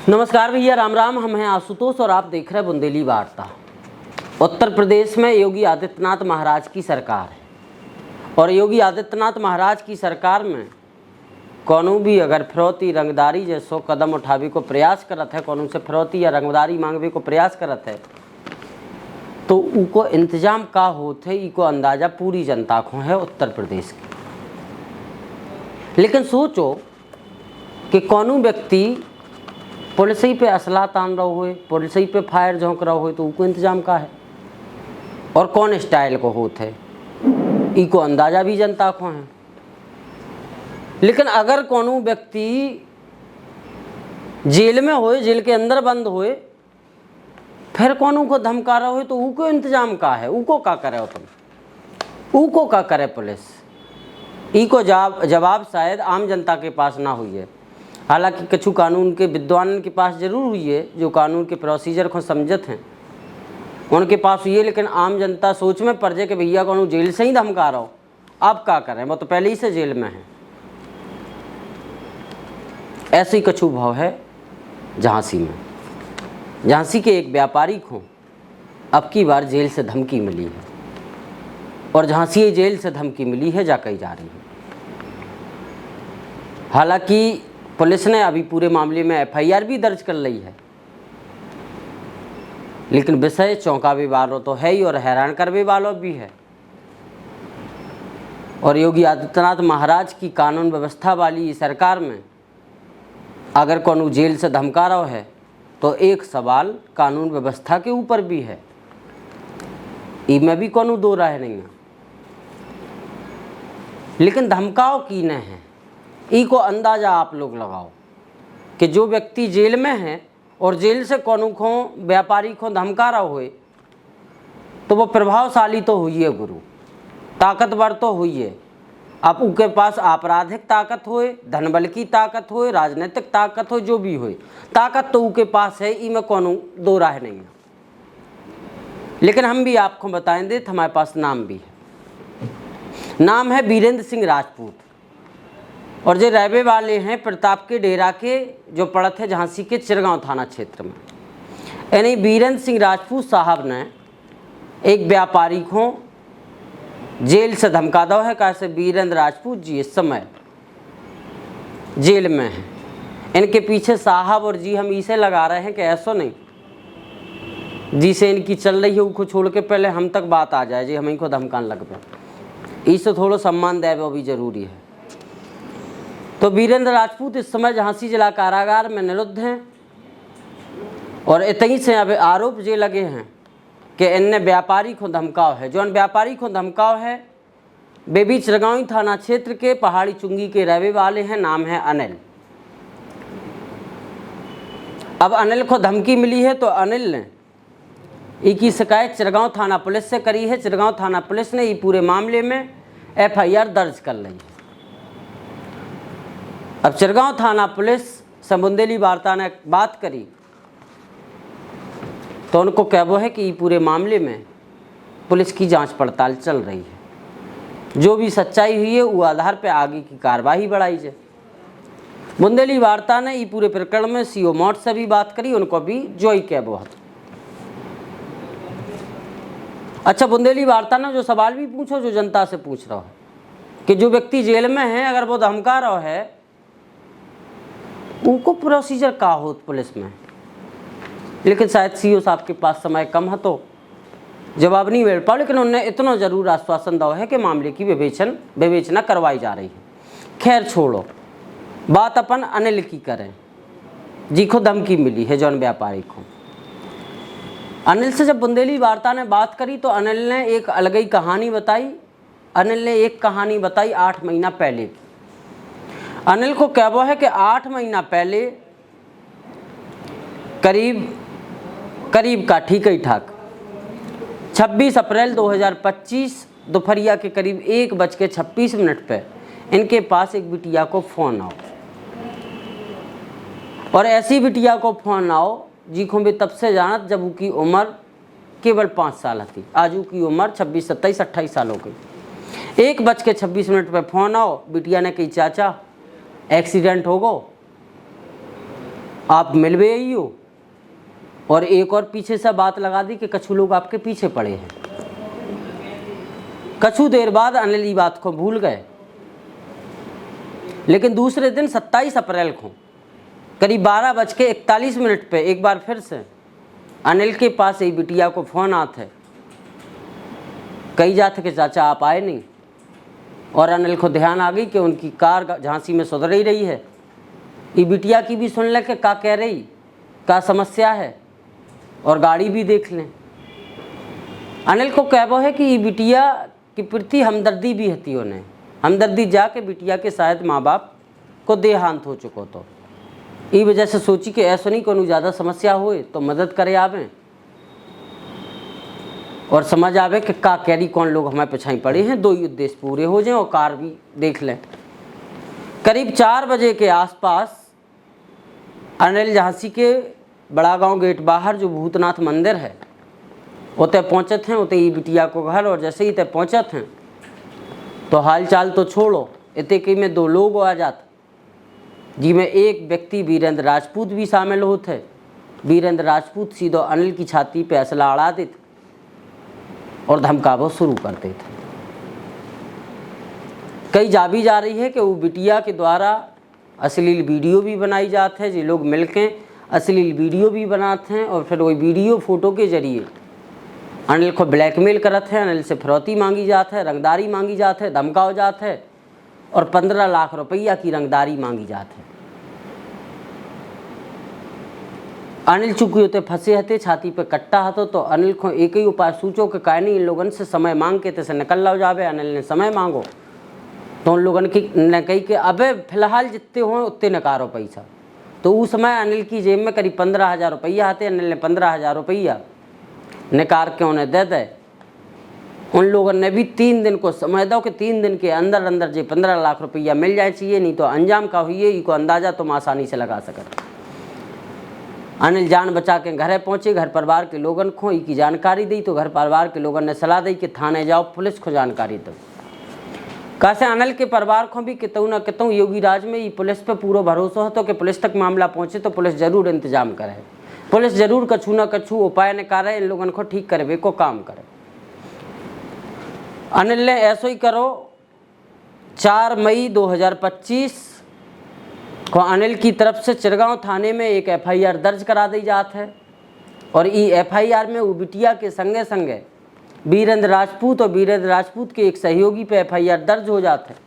नमस्कार भैया, राम राम। हम हैं आशुतोष और आप देख रहे हैं बुंदेली वार्ता। उत्तर प्रदेश में योगी आदित्यनाथ महाराज की सरकार है और योगी आदित्यनाथ महाराज की सरकार में कौनों भी अगर फिरौती रंगदारी जैसो कदम उठावे को प्रयास करत है, कौनों से फिरौती या रंगदारी मांगवे को प्रयास करत है, तो उको इंतजाम का होत है, इको अंदाजा पूरी जनता को है उत्तर प्रदेश की। लेकिन सोचो कि कौनों व्यक्ति पुलिस ही पे असला तान रहा हुए, पुलिस ही पे फायर झोंक रहा हुए, तो उनको इंतजाम का है और कौन स्टाइल को होत है, इको अंदाजा भी जनता को है। लेकिन अगर कौनों व्यक्ति जेल में होए, जेल के अंदर बंद होए, फिर कौनों को धमका रहा हो, तो उको इंतजाम का है, उको का करे हो तुम, उको का करे पुलिस। इको जवाब शायद आम जनता के पास ना हुई है। हालांकि कछु कानून के विद्वान के पास जरूर हुई है, जो कानून के प्रोसीजर को समझत हैं, उनके पास हुई है। लेकिन आम जनता सोच में पड़ जाए कि भैया कौन जेल से ही धमका रहा हो, अब क्या करें, वो तो पहले ही से जेल में है। ऐसे ही कछु भाव है झांसी में। झांसी के एक व्यापारी को अब की बार जेल से धमकी मिली है और झांसी जेल से धमकी मिली है, जा कही जा रही है। हालांकि पुलिस ने अभी पूरे मामले में एफआईआर भी दर्ज कर ली है, लेकिन विषय चौंकावे वालों तो है ही और हैरान करवे वालों भी है। और योगी आदित्यनाथ महाराज की कानून व्यवस्था वाली सरकार में अगर कौन जेल से धमका रहा है, तो एक सवाल कानून व्यवस्था के ऊपर भी है, इसमें भी कौन दो राय नहीं है। लेकिन धमकाओ की न है, इको अंदाजा आप लोग लगाओ कि जो व्यक्ति जेल में है और जेल से कौनों को व्यापारी को धमका रहा हुए, तो वो प्रभावशाली तो हुई है, गुरु ताकतवर तो हुई है। अब उनके पास आपराधिक ताकत होए, धनबल की ताकत होए, राजनीतिक ताकत हो, जो भी होए, ताकत तो उनके पास है, इसमें कौनों दो राय नहीं है। लेकिन हम भी आपको बताएंगे, हमारे पास नाम भी है, नाम है वीरेंद्र सिंह राजपूत, और जो रहने वाले हैं प्रताप के डेरा के, जो पड़त है झांसी के चिरगांव थाना क्षेत्र में। यानी वीरेंद्र सिंह राजपूत साहब ने एक व्यापारी को जेल से धमका दो है। कैसे वीरेंद्र राजपूत जी इस समय जेल में हैं। इनके पीछे साहब और जी हम इसे लगा रहे हैं कि ऐसा नहीं जी से इनकी चल रही है, उसको छोड़ के पहले हम तक बात आ जाए जी हम इनको धमकाने लग पे, इसे थोड़ा सम्मान दे वो भी जरूरी है। तो वीरेंद्र राजपूत इस समय झांसी जिला कारागार में निरुद्ध हैं और इतनी से अब आरोप ये लगे हैं कि इनने व्यापारी को धमकाव है। जो व्यापारी को धमकाव है वे भी चिरगांव थाना क्षेत्र के पहाड़ी चुंगी के रहने वाले हैं, नाम है अनिल। अब अनिल को धमकी मिली है, तो अनिल ने इसकी शिकायत चिरगांव थाना पुलिस से करी है। चिरगांव थाना पुलिस ने ये पूरे मामले में एफआईआर दर्ज कर ली है। अब चिरगांव थाना पुलिस से बुंदेली वार्ता ने बात करी, तो उनको कहना है कि पूरे मामले में पुलिस की जांच पड़ताल चल रही है, जो भी सच्चाई हुई है वो आधार पर आगे की कार्रवाई बढ़ाई जाए। बुंदेली वार्ता ने ये पूरे प्रकरण में सीओ मौत से भी बात करी, उनको भी जोई कह बहुत अच्छा। बुंदेली वार्ता ने जो सवाल भी पूछो, जो जनता से पूछ रहा है कि जो व्यक्ति जेल में है अगर वो धमका रहा है, उनको प्रोसीजर का हो पुलिस में। लेकिन शायद सीओ साहब के पास समय कम है तो जवाब नहीं मिल पाओ, लेकिन उन्होंने इतना जरूर आश्वासन दिया है कि मामले की विवेचना करवाई जा रही है। खैर छोड़ो, बात अपन अनिल की करें जी को धमकी मिली है जौन व्यापारी को। अनिल से जब बुंदेली वार्ता ने बात करी, तो अनिल ने एक अलग ही कहानी बताई। अनिल ने एक कहानी बताई 8 महीना पहले की। अनिल को क्या वो है कि 8 महीना पहले करीब का ठीक ही ठाक 26 अप्रैल 2025 दोपहरिया के करीब 1:26 पे इनके पास एक बिटिया को फ़ोन आओ, और ऐसी बिटिया को फ़ोन आओ जी को भी तब से जानत जब उसकी उम्र केवल 5 साल थी। आज की उम्र 26, 27, 28 साल हो गई। 1:26 पे फ़ोन आओ, बिटिया ने कही चाचा एक्सीडेंट हो गो, आप मिलवे ही हो, और एक और पीछे से बात लगा दी कि कछु लोग आपके पीछे पड़े हैं। कछु देर बाद अनिल ये बात को भूल गए, लेकिन दूसरे दिन 27 अप्रैल को करीब 12:41 पे एक बार फिर से अनिल के पास एक बिटिया को फ़ोन आते, कही जाते कि चाचा आप आए नहीं, और अनिल को ध्यान आ गई कि उनकी कार झांसी में सुधर ही रही है। ये बिटिया की भी सुन ले कि का कह रही, का समस्या है, और गाड़ी भी देख लें। अनिल को कहबो है कि ये बिटिया के प्रति हमदर्दी भी हती उन्हें, हमदर्दी जाके बिटिया के शायद माँ बाप को देहांत हो चुको, तो ई वजह से सोची कि ऐसा नहीं को ज़्यादा समस्या होए तो मदद करे आवें और समझ आवे कि का कैरी कौन लोग हमारे पिछाई पड़े हैं, दो ही उद्देश्य पूरे हो जाएं और कार भी देख लें। करीब 4 बजे के आसपास अनिल झांसी के बड़ा गांव गेट बाहर जो भूतनाथ मंदिर है उते पहुँचे थे, उते ही बिटिया को घर, और जैसे ही ते पहुँचे थे तो हाल चाल तो छोड़ो, इतने के में 2 लोग आ जाते, जिसमें एक व्यक्ति वीरेंद्र राजपूत भी शामिल होते। वीरेंद्र राजपूत सीधो अनिल की छाती पे असला अड़ा देते और धमकावो शुरू करते थे। कई जा भी जा रही है कि वो बिटिया के द्वारा अश्लील वीडियो भी बनाई जाते हैं, जी लोग मिलके अश्लील वीडियो भी बनाते हैं, और फिर वही वीडियो फोटो के जरिए अनिल को ब्लैकमेल करते हैं, अनिल से फिरौती मांगी जाती है, रंगदारी मांगी जाती है, धमकाओ जाते है, और 15 लाख रुपया की रंगदारी मांगी जाती है। अनिल चूंकि होते फंसे हते, छाती पे कट्टा हतो, तो अनिल को एक ही उपाय सूचो कि काहे नहीं इन लोगन से समय मांग के तैसे निकल लो जावे। अनिल ने समय मांगो तो उन लोगन की ने कही कि अबे फिलहाल जितने हों उतने नकारो पैसा। तो उस समय अनिल की जेब में करीब 15,000 रुपया आते। अनिल ने 15,000 रुपया निकाल के उन्हें दे दे। उन लोगों ने भी 3 दिन को समय दो कि 3 दिन के अंदर अंदर जो 15 लाख रुपया मिल जाए चाहिए, नहीं तो अंजाम का हुई है, को अंदाज़ा तुम आसानी से लगा सकते। अनिल जान बचा के घर पहुँचे, घर परिवार के लोगन को की जानकारी दी, तो घर परिवार के लोगों ने सलाह दी कि थाने जाओ, पुलिस को जानकारी दो। कैसे अनिल के परिवार को भी कितों न कितों योगी राज में ये पुलिस पे पूरा भरोसा हो, तो कि पुलिस तक मामला पहुँचे तो पुलिस जरूर इंतजाम करे, पुलिस जरूर कछु न कछु उपाय निकाले, इन लोगों को ठीक करवे को काम करे। अनिल ने ऐसा ही करो। 4 मई 2025 को अनिल की तरफ से चिरगांव थाने में एक FIR दर्ज करा दी जात है, और ये FIR में वो बिटिया के संगे संगे वीरेंद्र राजपूत और वीरेंद्र राजपूत के एक सहयोगी पे FIR दर्ज हो जाते हैं।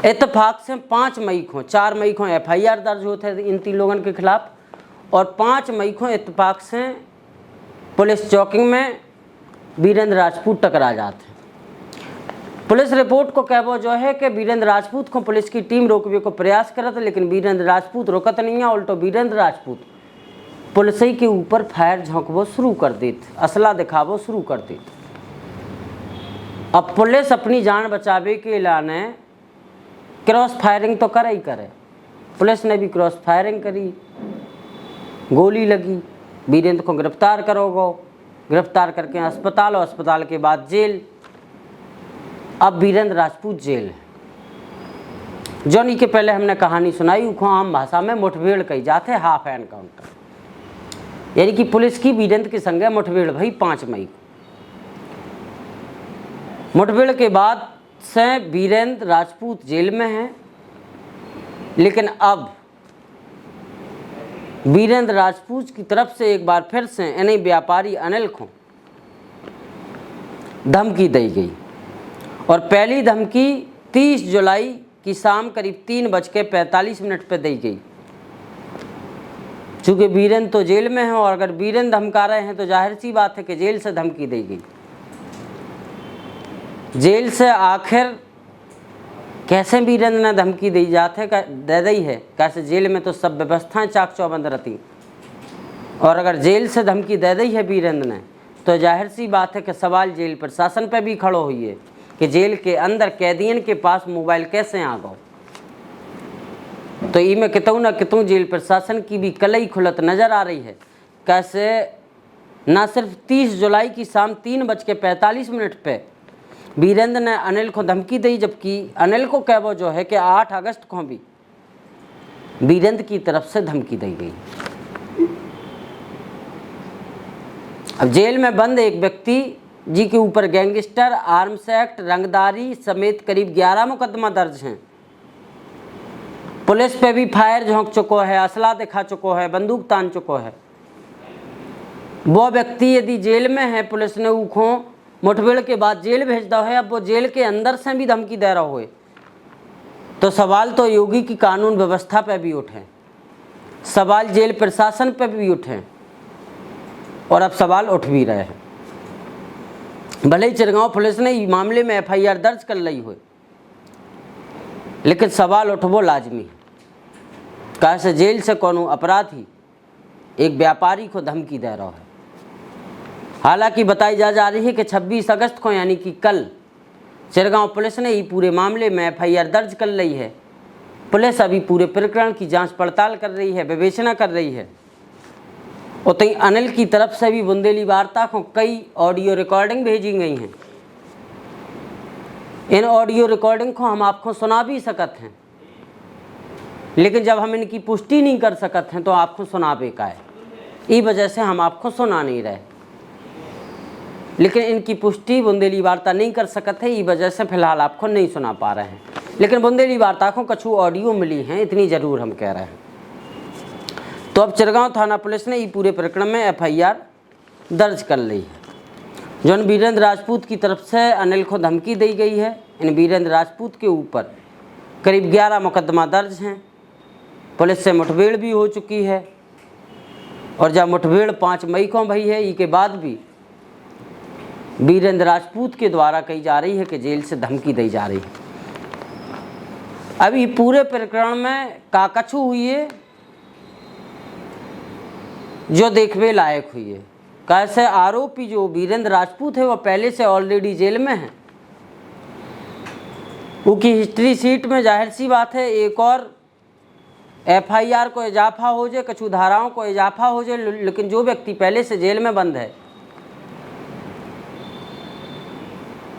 इत्तेफाक से 5 मई को 4 मई को FIR दर्ज होते हैं इन 3 लोगों के खिलाफ, और 5 मई को इत्तेफाक से पुलिस चौकिंग में वीरेंद्र राजपूत टकरा जाते हैं। पुलिस रिपोर्ट को कहबो जो है कि वीरेंद्र राजपूत को पुलिस की टीम रोकने को प्रयास करत, लेकिन वीरेंद्र राजपूत रोकत नहीं है, उल्टो वीरेंद्र राजपूत पुलिस के ऊपर फायर झोंकबो शुरू कर देते, असला दिखाबो शुरू कर देते। अब पुलिस अपनी जान बचावे के लाने क्रॉस फायरिंग तो करे ही करे। पुलिस ने भी क्रॉस फायरिंग करी, गोली लगी, वीरेंद्र को गिरफ्तार करोगो, गिरफ्तार करके अस्पताल, और अस्पताल के बाद जेल। अब वीरेंद्र राजपूत जेल है। जोनी के पहले हमने कहानी सुनाई, उसको आम भाषा में मुठभेड़ कही जाते, हाफ एनकाउंटर, यानी कि पुलिस की वीरेंद्र के संगे मुठभेड़ भई 5 मई को। मुठभेड़ के बाद से वीरेंद्र राजपूत जेल में हैं, लेकिन अब वीरेंद्र राजपूत की तरफ से एक बार फिर से इन्हीं व्यापारी अनिल को धमकी दी गई, और पहली धमकी 30 जुलाई की शाम करीब 3:45 पर दी गई। चूँकि वीरेंद्र तो जेल में है, और अगर वीरेंद्र धमका रहे हैं तो जाहिर सी बात है कि जेल से धमकी दी गई। जेल से आखिर कैसे वीरेंद्र ने धमकी दी जाते दे दी है, कैसे जेल में तो सब व्यवस्थाएं चाक चौबंद रहती, और अगर जेल से धमकी दे दी है वीरेंद्र ने, तो जाहिर सी बात है कि सवाल जेल प्रशासन पर भी खड़ो हुई है कि जेल के अंदर कैदियन के पास मोबाइल कैसे आ गए। तो इनमें कितों न कितों जेल प्रशासन की भी कलई खुलत नज़र आ रही है। कैसे न सिर्फ 30 जुलाई की शाम 3:45 पे वीरेंद्र ने अनिल को धमकी दी, जबकि अनिल को कहबो जो है कि 8 अगस्त को भी वीरेंद्र की तरफ से धमकी दी गई। अब जेल में बंद एक व्यक्ति जी के ऊपर गैंगस्टर, आर्म्स एक्ट, रंगदारी समेत करीब 11 मुकदमा दर्ज हैं। पुलिस पे भी फायर झोंक चुको है, असला दिखा चुको है, बंदूक तान चुको है। वो व्यक्ति यदि जेल में है, पुलिस ने उखो मुठभेड़ के बाद जेल भेज दो है, अब वो जेल के अंदर से भी धमकी दे रहा हो, तो सवाल तो योगी की कानून व्यवस्था पे भी उठे, सवाल जेल प्रशासन पे भी उठे, और अब सवाल उठ भी रहे हैं। भले ही चिरगांव पुलिस ने इस मामले में FIR दर्ज कर ली हो, लेकिन सवाल उठवो लाजमी है। कैसे जेल से कोनो अपराधी एक व्यापारी को धमकी दे रहा है। हालांकि बताई जा रही है कि 26 अगस्त को यानी कि कल चिरगांव पुलिस ने ही पूरे मामले में FIR दर्ज कर ली है। पुलिस अभी पूरे प्रकरण की जांच पड़ताल कर रही है, विवेचना कर रही है। उतनी अनिल की तरफ से भी बुंदेली वार्ता को कई ऑडियो रिकॉर्डिंग भेजी गई हैं। इन ऑडियो रिकॉर्डिंग को हम आपको सुना भी सकते हैं, लेकिन जब हम इनकी पुष्टि नहीं कर सकते हैं तो आपको सुना बेका है। इस वजह से हम आपको सुना नहीं रहे, लेकिन इनकी पुष्टि बुंदेली वार्ता नहीं कर सकते, इस वजह से फिलहाल आपको नहीं सुना पा रहे हैं। लेकिन बुंदेली वार्ता को कछु ऑडियो मिली हैं, इतनी ज़रूर हम कह रहे हैं। तो अब चिरगांव थाना पुलिस ने ये पूरे प्रकरण में FIR दर्ज कर ली है। जो वीरेंद्र राजपूत की तरफ से अनिल को धमकी दी गई है, इन वीरेंद्र राजपूत के ऊपर करीब 11 मुकदमा दर्ज हैं। पुलिस से मुठभेड़ भी हो चुकी है, और जब मुठभेड़ 5 मई को भई है, इसके बाद भी वीरेंद्र राजपूत के द्वारा कही जा रही है कि जेल से धमकी दी जा रही है। अभी पूरे प्रकरण में काकछु हुई है जो देखने लायक हुई है। कैसे आरोपी जो वीरेंद्र राजपूत है वो पहले से ऑलरेडी जेल में है, उसकी हिस्ट्री सीट में जाहिर सी बात है एक और FIR को इजाफा हो जाए, कछु धाराओं को इजाफा हो जाए। लेकिन जो व्यक्ति पहले से जेल में बंद है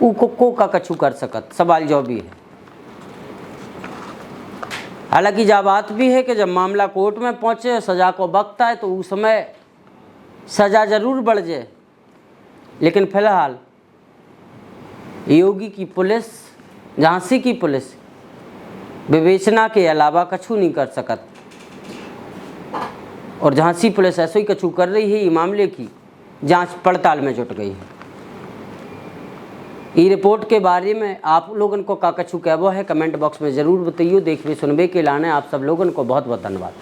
को का कछु कर सकत, सवाल जो भी है। हालांकि जब बात भी है कि जब मामला कोर्ट में पहुंचे, सज़ा को वक्त आए, तो उस समय सज़ा ज़रूर बढ़ जाए। लेकिन फिलहाल योगी की पुलिस, झांसी की पुलिस विवेचना के अलावा कछु नहीं कर सकत, और झांसी पुलिस ऐसे ही कछु कर रही है। ये मामले की जांच पड़ताल में जुट गई है। ई रिपोर्ट के बारे में आप लोगों को का कछु कहबो है, कमेंट बॉक्स में ज़रूर बताइए। देखने सुनबे के लाने आप सब लोगों को बहुत बहुत धन्यवाद।